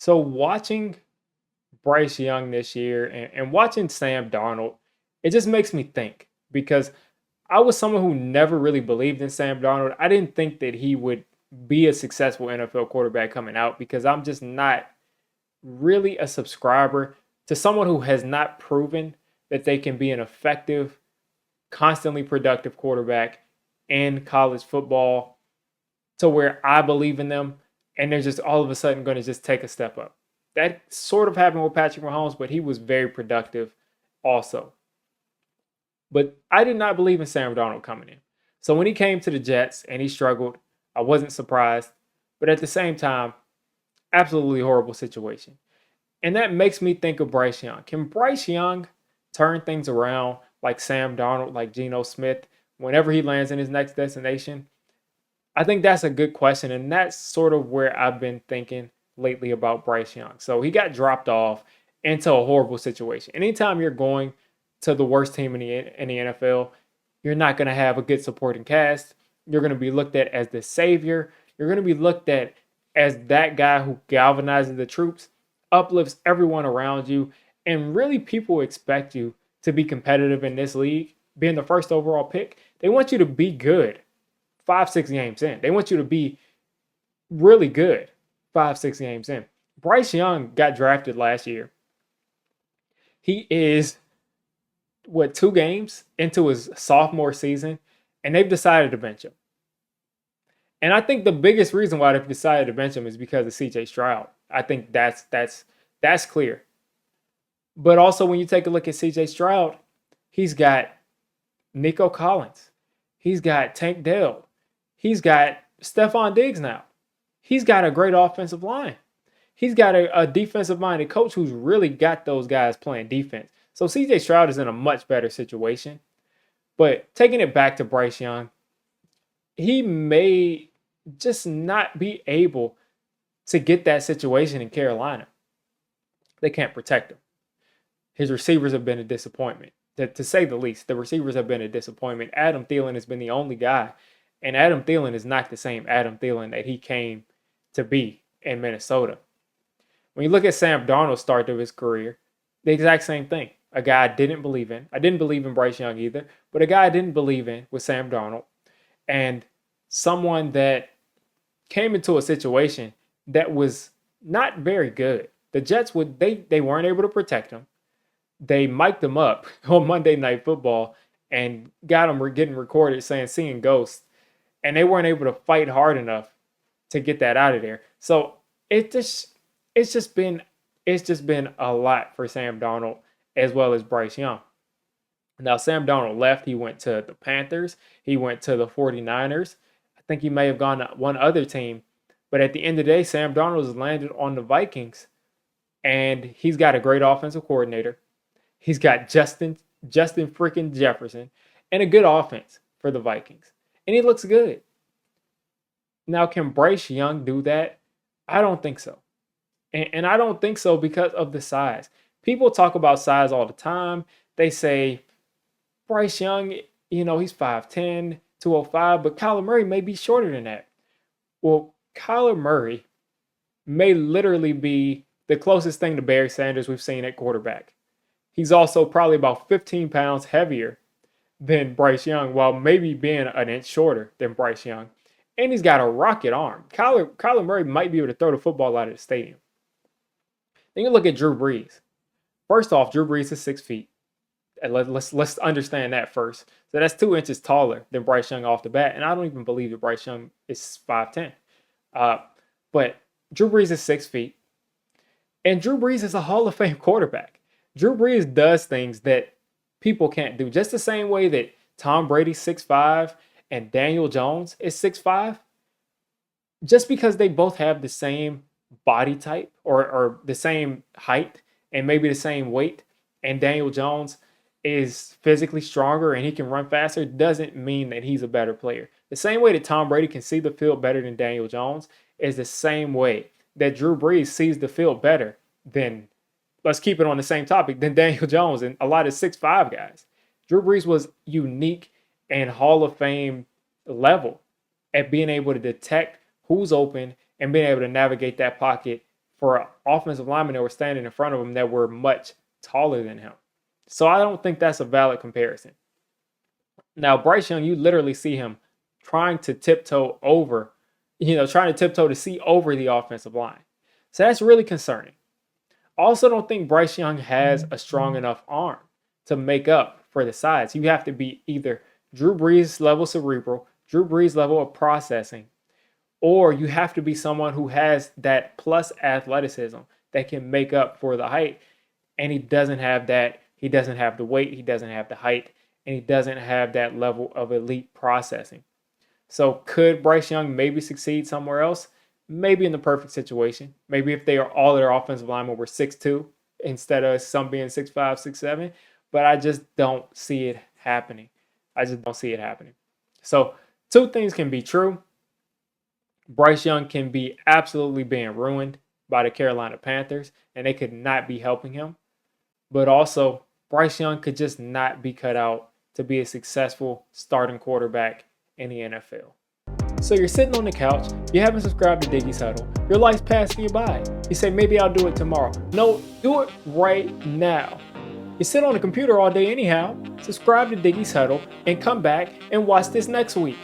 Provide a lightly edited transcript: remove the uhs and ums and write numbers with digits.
So watching Bryce Young this year and watching Sam Darnold, it just makes me think because I was someone who never really believed in Sam Darnold. I didn't think that he would be a successful NFL quarterback coming out because I'm just not really a subscriber to someone who has not proven that they can be an effective, constantly productive quarterback in college football to where I believe in them and they're just all of a sudden going to just take a step up. That sort of happened with Patrick Mahomes, but he was very productive also. But I did not believe in Sam Darnold coming in. So when he came to the Jets and he struggled, I wasn't surprised. But at the same time, absolutely horrible situation. And that makes me think of Bryce Young. Can Bryce Young turn things around like Sam Darnold, like Geno Smith, whenever he lands in his next destination? I think that's a good question. And that's sort of where I've been thinking lately about Bryce Young. So he got dropped off into a horrible situation. Anytime you're going to the worst team in the NFL, you're not going to have a good supporting cast. You're going to be looked at as the savior. You're going to be looked at as that guy who galvanizes the troops, uplifts everyone around you, and really people expect you to be competitive in this league, being the first overall pick. They want you to be good 5, 6 games in. They want you to be really good 5, 6 games in. Bryce Young got drafted last year. He is 2 games into his sophomore season, and they've decided to bench him. And I think the biggest reason why they've decided to bench him is because of CJ Stroud. I think that's clear. But also when you take a look at CJ Stroud, he's got Nico Collins. He's got Tank Dell. He's got Stephon Diggs now. He's got a great offensive line. He's got a defensive-minded coach who's really got those guys playing defense. So CJ Stroud is in a much better situation. But taking it back to Bryce Young, he may just not be able to get that situation in Carolina. They can't protect him. His receivers have been a disappointment, to say the least. The receivers have been a disappointment. Adam Thielen has been the only guy, and Adam Thielen is not the same Adam Thielen that he came to be in Minnesota. When you look at Sam Darnold's start of his career, the exact same thing. A guy I didn't believe in. I didn't believe in Bryce Young either, but a guy I didn't believe in was Sam Darnold. And someone that came into a situation that was not very good. The Jets they weren't able to protect him. They mic'd him up on Monday Night Football and got him getting recorded saying seeing ghosts, and they weren't able to fight hard enough to get that out of there. So it's just been a lot for Sam Darnold as well as Bryce Young. Now, Sam Darnold left. He went to the Panthers. He went to the 49ers. I think he may have gone to one other team. But at the end of the day, Sam Darnold has landed on the Vikings. And he's got a great offensive coordinator. He's got Justin freaking Jefferson and a good offense for the Vikings. And he looks good. Now, can Bryce Young do that? I don't think so. And I don't think so because of the size. People talk about size all the time. They say, Bryce Young, he's 5'10", 205, but Kyler Murray may be shorter than that. Well, Kyler Murray may literally be the closest thing to Barry Sanders we've seen at quarterback. He's also probably about 15 pounds heavier than Bryce Young, while maybe being an inch shorter than Bryce Young. And he's got a rocket arm. Kyler Murray might be able to throw the football out of the stadium. Then you look at Drew Brees. First off, Drew Brees is 6 feet. And let's understand that first. So that's 2 inches taller than Bryce Young off the bat. And I don't even believe that Bryce Young is 5'10". But Drew Brees is 6 feet. And Drew Brees is a Hall of Fame quarterback. Drew Brees does things that people can't do. Just the same way that Tom Brady's 6'5" and Daniel Jones is 6'5". Just because they both have the same body type or the same height and maybe the same weight, and Daniel Jones is physically stronger and he can run faster, doesn't mean that he's a better player. The same way that Tom Brady can see the field better than Daniel Jones is the same way that Drew Brees sees the field better than, let's keep it on the same topic, than Daniel Jones and a lot of 6'5" guys. Drew Brees was unique and Hall of Fame level at being able to detect who's open and being able to navigate that pocket for offensive linemen that were standing in front of him that were much taller than him. So I don't think that's a valid comparison. Now, Bryce Young, you literally see him trying to tiptoe over, trying to tiptoe to see over the offensive line. So that's really concerning. I also don't think Bryce Young has a strong enough arm to make up for the size. You have to be either Drew Brees level cerebral, Drew Brees level of processing, or you have to be someone who has that plus athleticism that can make up for the height. And he doesn't have that. He doesn't have the weight. He doesn't have the height. And he doesn't have that level of elite processing. So could Bryce Young maybe succeed somewhere else? Maybe in the perfect situation. Maybe if they are all their offensive linemen were 6'2", instead of some being 6'5", 6'7". But I just don't see it happening. I just don't see it happening. So two things can be true. Bryce Young can be absolutely being ruined by the Carolina Panthers, and they could not be helping him. But also, Bryce Young could just not be cut out to be a successful starting quarterback in the NFL. So you're sitting on the couch, you haven't subscribed to Diggy's Huddle, your life's passing you by. You say, maybe I'll do it tomorrow. No, do it right now. You sit on the computer all day anyhow, subscribe to Diggy's Huddle, and come back and watch this next week.